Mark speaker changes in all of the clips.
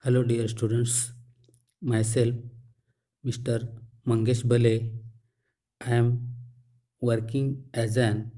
Speaker 1: Hello, dear students. Myself, Mr. Mangesh Bale. I am working as an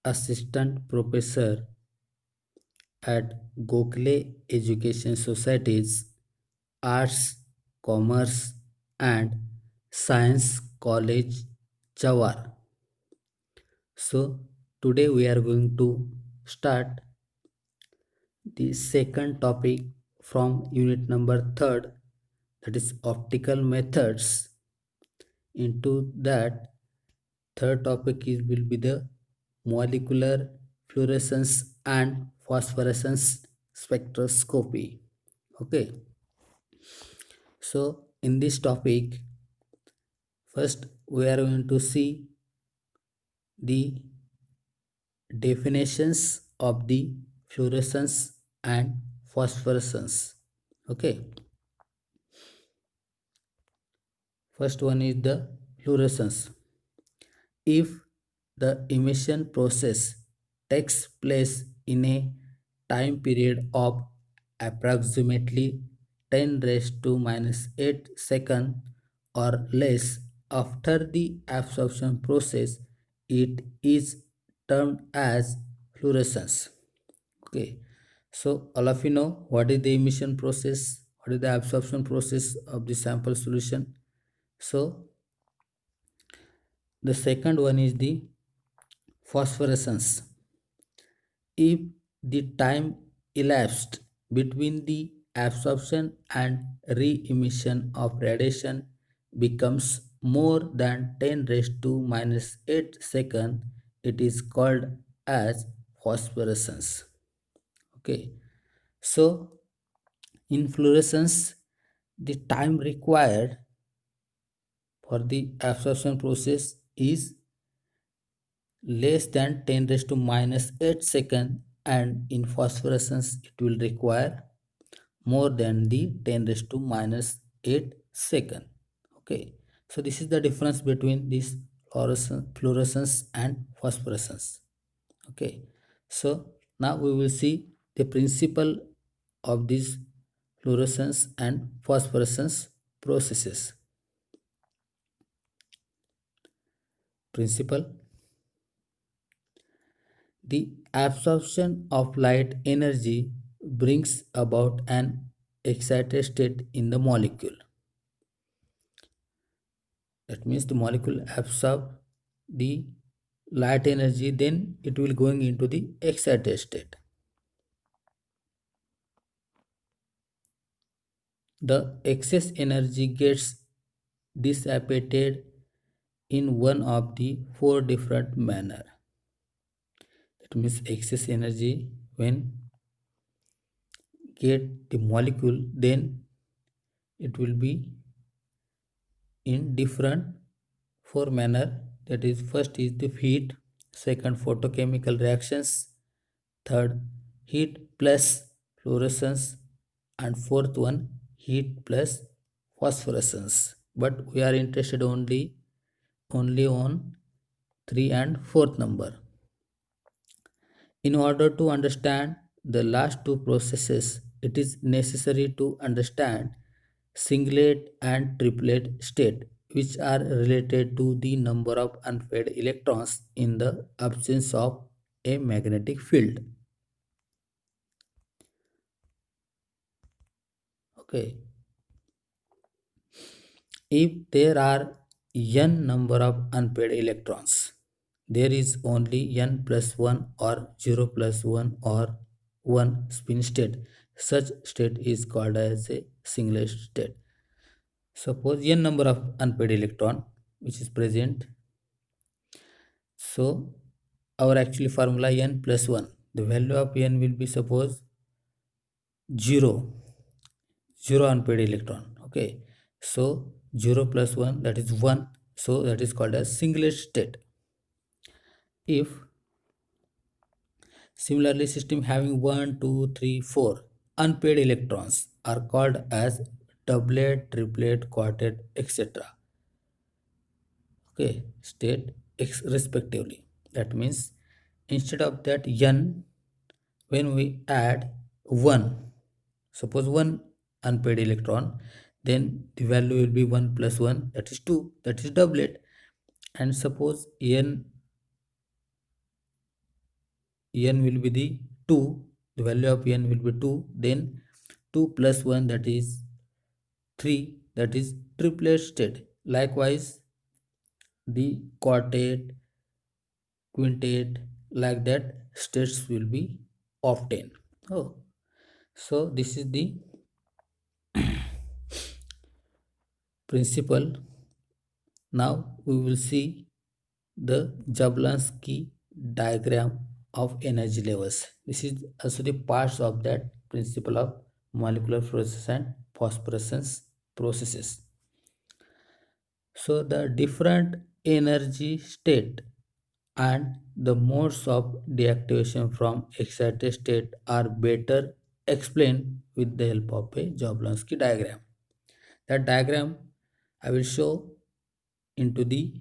Speaker 1: assistant professor at Gokhale Education Society's Arts, Commerce, and Science College, Jawar. So, today we are going to start the second topic from unit number 3rd, that is optical methods. Into that, third topic is will be the molecular fluorescence and phosphorescence spectroscopy. Okay, so in this topic, first we are going to see the definitions of the fluorescence and phosphorescence. Okay, first one is the fluorescence. If the emission process takes place in a time period of approximately 10 raised to minus 8 second or less after the absorption process, it is termed as fluorescence. Okay, so all of you know what is the emission process, what is the absorption process of the sample solution. So the second one is the phosphorescence. If the time elapsed between the absorption and re-emission of radiation becomes more than 10 raised to minus 8 second, it is called as phosphorescence. Okay, so in fluorescence, the time required for the absorption process is less than 10 raised to minus 8 second, and in phosphorescence it will require more than the 10 raised to minus 8 second. Okay, so this is the difference between this fluorescence and phosphorescence. Okay, so now we will see the principle of these fluorescence and phosphorescence processes. Principle: the absorption of light energy brings about an excited state in the molecule. That means the molecule absorb the light energy, then it will going into the excited state. The excess energy gets dissipated in one of the four different manner. That means excess energy when get the molecule, then it will be in different four manner. That is, first is the heat, second photochemical reactions, third heat plus fluorescence, and fourth one heat plus phosphorescence. But we are interested only on 3 and 4th number. In order to understand the last two processes, it is necessary to understand singlet and triplet state, which are related to the number of unpaired electrons in the absence of a magnetic field. Okay. If there are n number of unpaired electrons, there is only n plus 1 or 0 plus 1 or 1 spin state. Such state is called as a singlet state. Suppose n number of unpaired electron which is present. So our actually formula n plus 1. The value of n will be suppose 0. 0 unpaired electron. Okay. So 0 plus 1, that is 1. So that is called as singlet state. If similarly system having 1, 2, 3, 4 unpaired electrons are called as doublet, triplet, quartet, etc. Okay, state x respectively. That means instead of that n, when we add 1, suppose 1 unpaired electron, then the value will be 1 plus 1, that is 2, that is doublet. And suppose n will be the 2, the value of n will be 2, then 2 plus 1, that is 3, that is triplet state. Likewise the quartet, quintet, like that states will be obtained. Oh, so this is the principle. Now we will see the Jablonski diagram of energy levels. This is also the parts of that principle of molecular fluorescence and phosphorescence processes. So the different energy state and the modes of deactivation from excited state are better explained with the help of a Jablonski diagram. That diagram I will show into the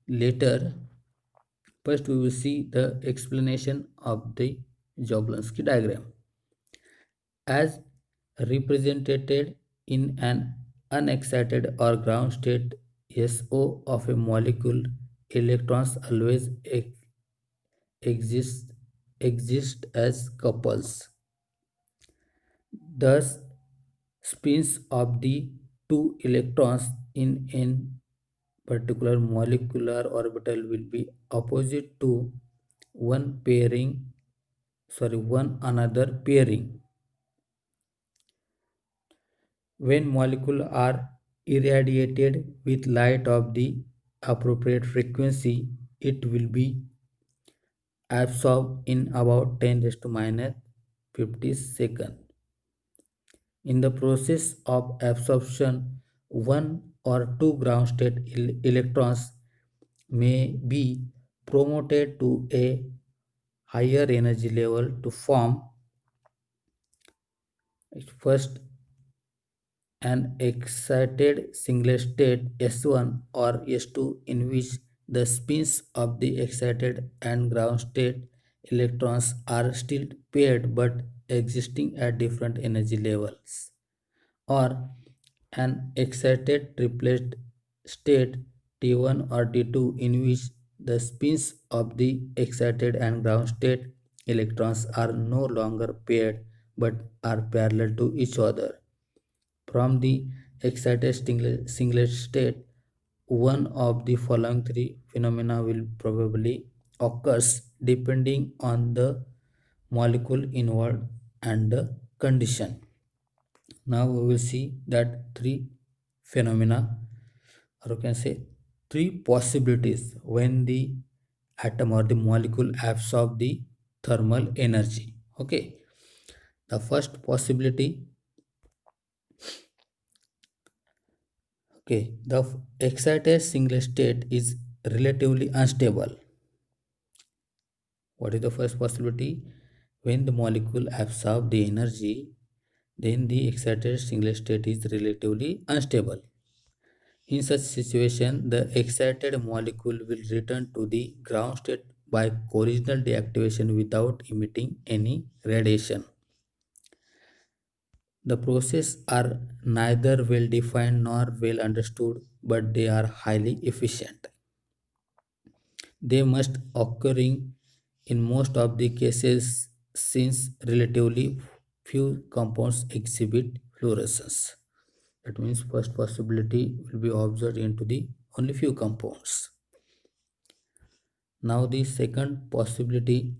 Speaker 1: later. First, we will see the explanation of the Jablonski diagram. As represented in an unexcited or ground state SO of a molecule, electrons always exist, exist as couples. Thus, spins of the two electrons in an particular molecular orbital will be opposite to one another pairing. When molecules are irradiated with light of the appropriate frequency, it will be absorbed in about 10 raised to minus 50 seconds. In the process of absorption, one or two ground state electrons may be promoted to a higher energy level to form first an excited singlet state S1 or S2 in which the spins of the excited and ground state electrons are still paired but existing at different energy levels, or an excited triplet state T1 or T2 in which the spins of the excited and ground state electrons are no longer paired but are parallel to each other. From the excited singlet state, one of the following three phenomena will probably occurs depending on the molecule involved and the condition. Now we will see that three phenomena, or you can say three possibilities when the atom or the molecule absorb the thermal energy. Okay, the first possibility. Okay, the excited singlet state is relatively unstable. What is the first possibility? When the molecule absorb the energy, then the excited singlet state is relatively unstable. In such situation, the excited molecule will return to the ground state by collisional deactivation without emitting any radiation. The processes are neither well defined nor well understood, but they are highly efficient. They must occurring in most of the cases since relatively few compounds exhibit fluorescence. That means first possibility will be observed into the only few compounds. Now the second possibility,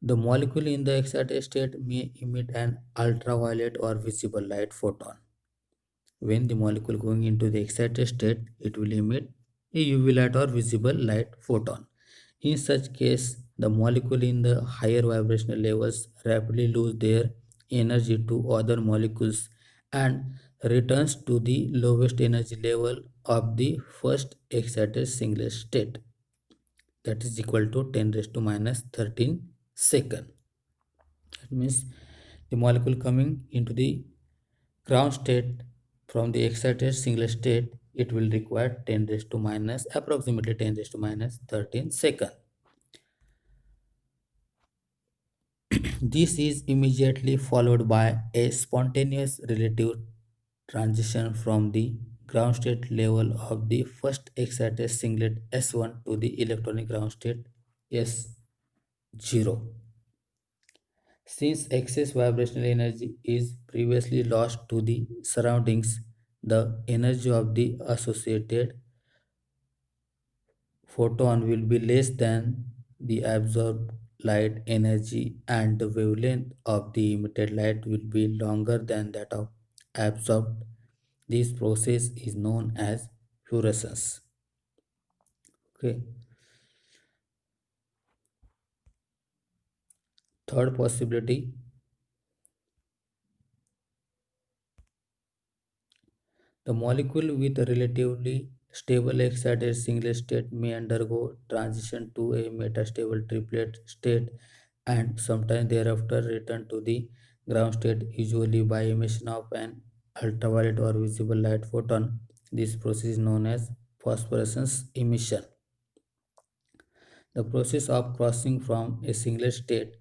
Speaker 1: the molecule in the excited state may emit an ultraviolet or visible light photon. When the molecule going into the excited state, it will emit a UV light or visible light photon. In such case, the molecule in the higher vibrational levels rapidly lose their energy to other molecules and returns to the lowest energy level of the first excited singlet state, that is equal to 10 raised to minus 13 second. That means the molecule coming into the ground state from the excited singlet state, it will require 10 raised to minus approximately 10 raised to minus 13 second. This is immediately followed by a spontaneous relative transition from the ground state level of the first excited singlet S1 to the electronic ground state S0. Since excess vibrational energy is previously lost to the surroundings, the energy of the associated photon will be less than the absorbed light energy, and the wavelength of the emitted light will be longer than that of absorbed. This process is known as fluorescence. Okay. Third possibility, the molecule with a relatively stable excited singlet state may undergo transition to a metastable triplet state and sometime thereafter return to the ground state, usually by emission of an ultraviolet or visible light photon. This process is known as phosphorescence emission. The process of crossing from a singlet state,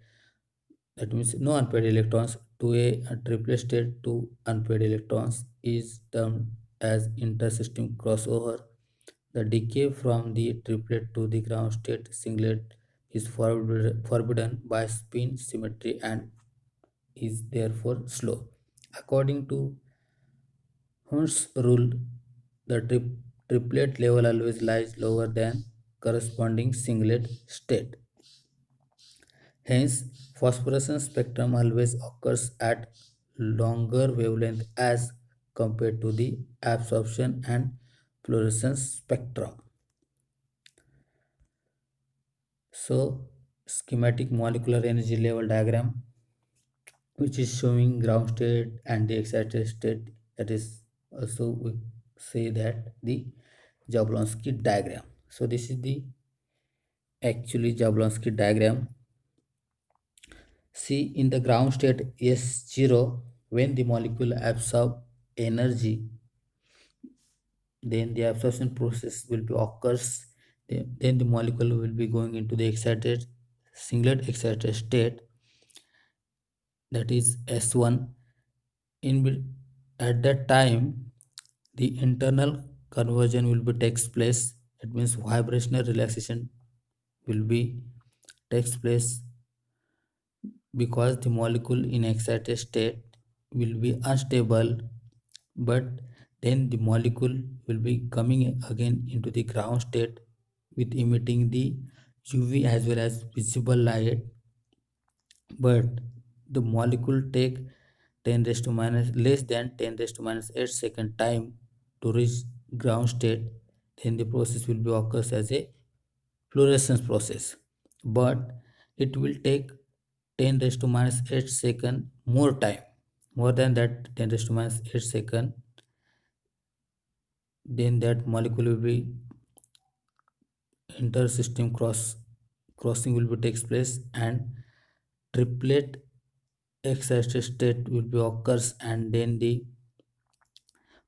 Speaker 1: that means no unpaired electrons, to a triplet state to unpaired electrons, is termed as intersystem crossover. The decay from the triplet to the ground state singlet is forbidden by spin symmetry and is therefore slow. According to Hund's rule, the triplet level always lies lower than corresponding singlet state. Hence, phosphorescence spectrum always occurs at longer wavelength as compared to the absorption and fluorescence spectrum. So, schematic molecular energy level diagram, which is showing ground state and the excited state, that is also we say that the Jablonski diagram. So this is the actually Jablonski diagram. See, in the ground state S0, when the molecule absorb energy, then the absorption process will be occurs. Then the molecule will be going into the excited singlet excited state, that is S1. In at that time, the internal conversion will be takes place. It means vibrational relaxation will be takes place because the molecule in excited state will be unstable, but then the molecule will be coming again into the ground state with emitting the UV as well as visible light, but the molecule take 10 raised to minus less than 10 raised to minus 8 second time to reach ground state. Then the process will be occurs as a fluorescence process, but it will take 10 raised to minus 8 second more time, more than that 10 raised to minus 8 second. Then that molecule will be intersystem crossing will be takes place, and triplet excited state will be occurs, and then the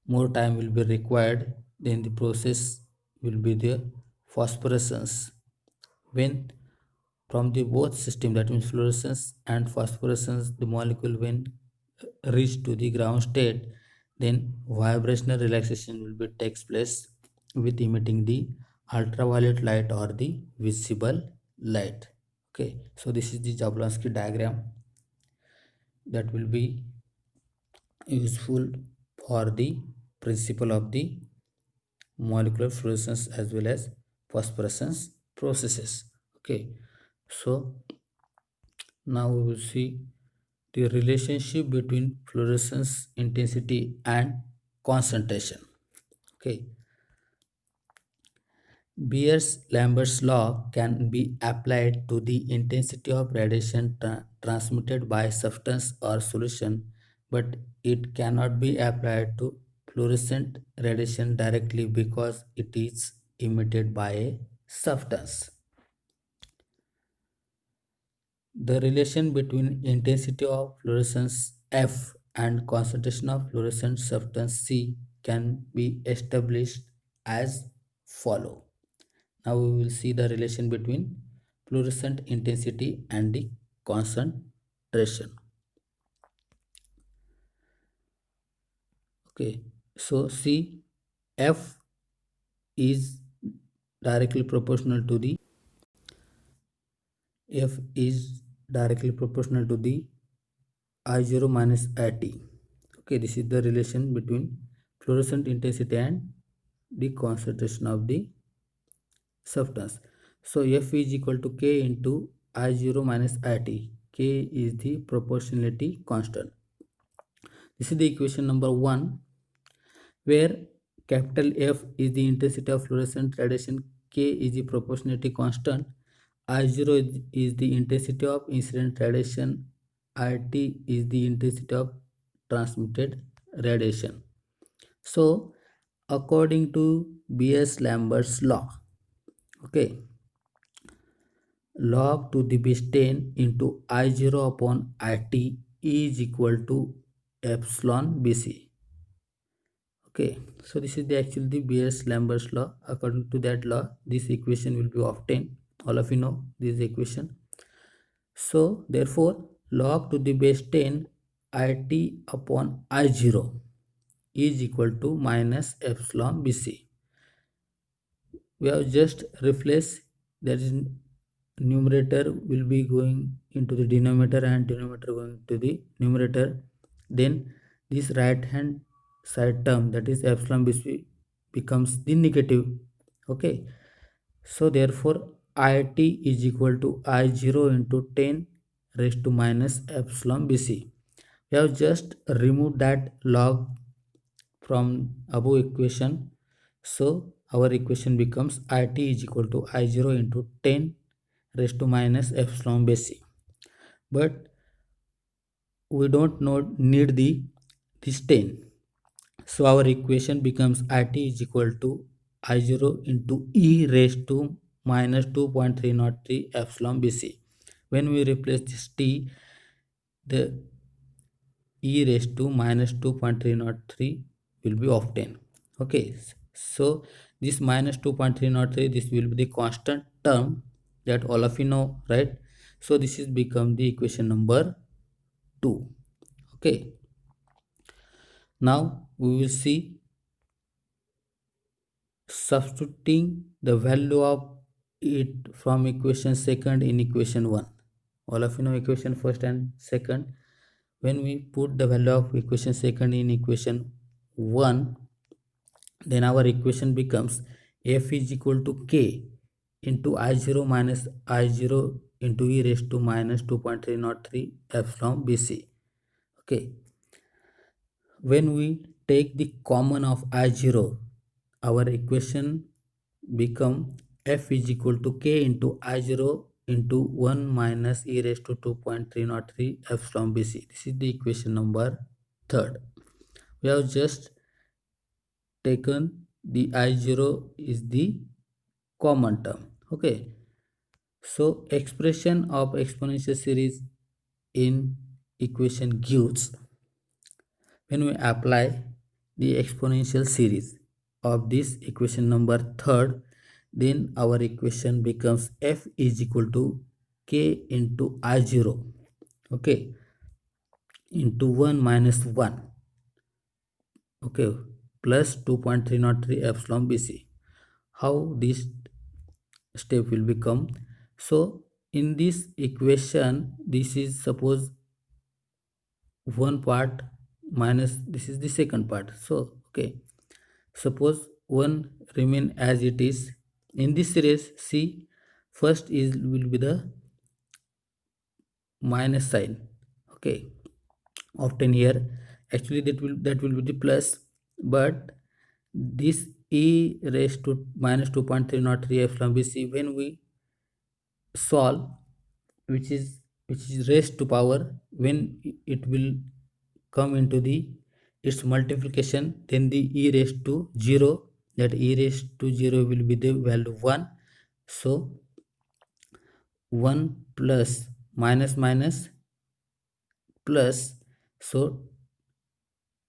Speaker 1: more time will be required. Then the process will be the phosphorescence. When from the both system, that means fluorescence and phosphorescence, the molecule when reach to the ground state, then vibrational relaxation will be takes place with emitting the ultraviolet light or the visible light. Okay, so this is the Jablonski diagram that will be useful for the principle of the molecular fluorescence as well as phosphorescence processes. Okay, so now we will see the relationship between fluorescence intensity and concentration. Okay, Beer's-Lambert's law can be applied to the intensity of radiation transmitted by substance or solution, but it cannot be applied to fluorescent radiation directly because it is emitted by a substance. The relation between intensity of fluorescence F and concentration of fluorescent substance C can be established as follow. Now we will see the relation between fluorescent intensity and the concentration. concentration. Okay, so see, F is directly proportional to the F is directly proportional to the I0 minus IT. Okay, this is the relation between fluorescent intensity and the concentration of the substance. So F is equal to K into I0 minus IT. K is the proportionality constant. This is the equation number 1, where capital F is the intensity of fluorescent radiation, K is the proportionality constant, I0 is the intensity of incident radiation, IT is the intensity of transmitted radiation. So, according to B.S. Lambert's law, okay, log to the base 10 into I0 upon IT is equal to epsilon BC. Okay, so this is the actually the B.S. Lambert's law. According to that law, this equation will be obtained. All of you know this equation. So therefore, log to the base 10 IT upon I0 is equal to minus epsilon BC. We have just replaced, that is, numerator will be going into the denominator and denominator going to the numerator. Then this right hand side term, that is epsilon BC, becomes the negative. Okay, so therefore IT is equal to I0 into 10 raised to minus epsilon BC. We have just removed that log from above equation. So our equation becomes IT is equal to I0 into 10 raised to minus epsilon BC. But we don't need the this 10. So our equation becomes IT is equal to I0 into E raised to minus 2.303 epsilon BC. When we replace this T, the E raised to minus 2.303 will be obtained. Okay, so this minus 2.303, this will be the constant term that all of you know, right? So this is become the equation number 2. Okay, now we will see substituting the value of it from equation second in equation 1. All of you know equation first and second. When we put the value of equation second in equation 1, then our equation becomes F is equal to K into I0 minus I0 into E raised to minus 2.303 epsilon BC. Okay, when we take the common of I0, our equation become F is equal to K into I0 into 1 minus E raised to 2.303 epsilon BC. This is the equation number 3rd. We have just taken the I0 is the common term. Okay, so expression of exponential series in equation gives, when we apply the exponential series of this equation number 3rd, then our equation becomes F is equal to K into I0, okay, into 1 minus 1, okay, plus 2.303 epsilon BC. How this step will become? So in this equation, this is suppose one part minus this is the second part. So okay, suppose one remain as it is. In this series, see, first is will be the minus sign, okay, often here. Actually that will be the plus, but this E raised to minus 2.303 epsilon BC, when we solve, which is raised to power, when it will come into the its multiplication, then the E raised to 0, that E raised to 0 will be the value 1. So 1 plus minus minus plus, so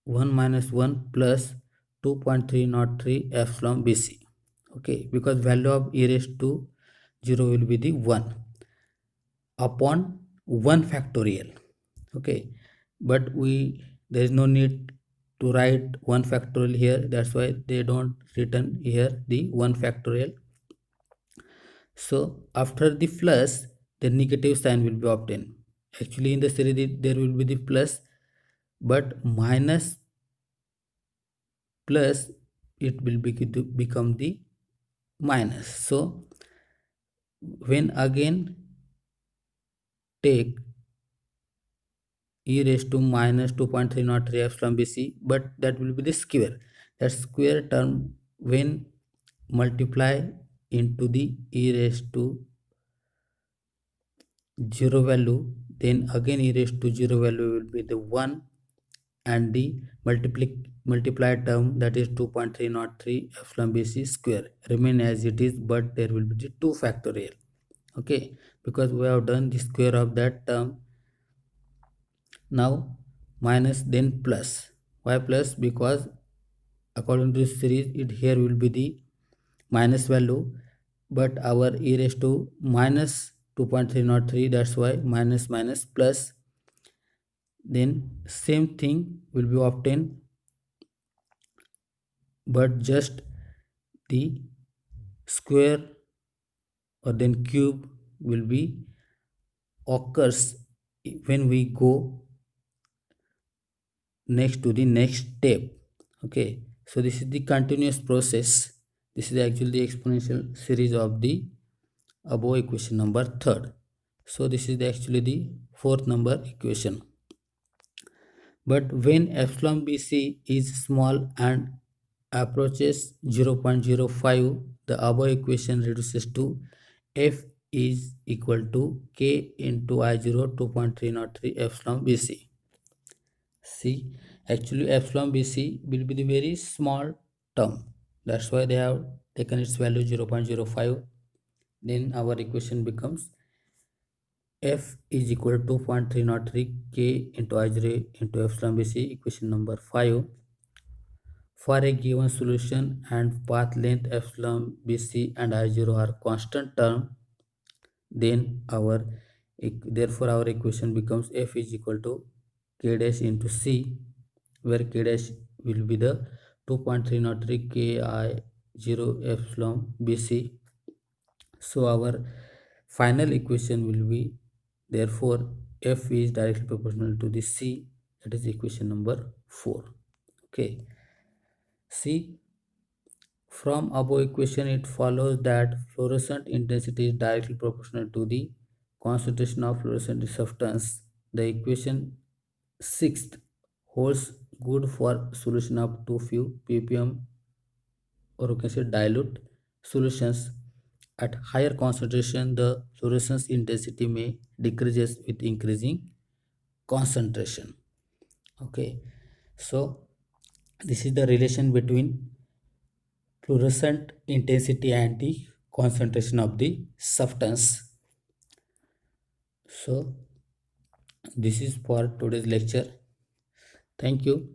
Speaker 1: 1 minus 1 plus 2.303 epsilon BC. Okay, because value of E raised to 0 will be the 1 upon 1 factorial. Okay, but there is no need to write 1 factorial here, that's why they don't written here the 1 factorial. So after the plus, the negative sign will be obtained. Actually in the series there will be the plus, but minus plus it will become the minus. So when again take e raised to minus 2.303 epsilon bc, but that will be the square. That square term when multiply into the e raised to 0 value, then again e raised to 0 value will be the 1, and the multiplied term, that is 2.303 epsilon bc square, remain as it is, but there will be the 2 factorial. Okay, because we have done the square of that term. Now minus then plus. Why plus? Because according to this series it here will be the minus value, but our e raised to minus 2.303, that's why minus minus plus, then same thing will be obtained, but just the square or then cube will be occurs when we go next to the next step. Okay, so this is the continuous process. This is actually the exponential series of the above equation number third. So this is actually the fourth number equation. But when epsilon bc is small and approaches 0.05, the above equation reduces to f is equal to k into I0 2.303 epsilon bc. See, actually epsilon bc will be the very small term. That's why they have taken its value 0.05. Then our equation becomes f is equal to 2.303 k into I0 into epsilon bc, equation number 5. For a given solution and path length epsilon bc and I0 are constant term, then therefore our equation becomes f is equal to k dash into c, where k dash will be the 2.303 ki 0 epsilon bc. So our final equation will be, therefore f is directly proportional to the c, that is equation number 4. Okay, see, from above equation, it follows that fluorescent intensity is directly proportional to the concentration of fluorescent substance. The equation 6th holds good for solution up to few ppm, or you can say dilute solutions. At higher concentration, the fluorescence intensity may decreases with increasing concentration. Okay, so this is the relation between fluorescent intensity and the concentration of the substance. So this is for today's lecture. Thank you.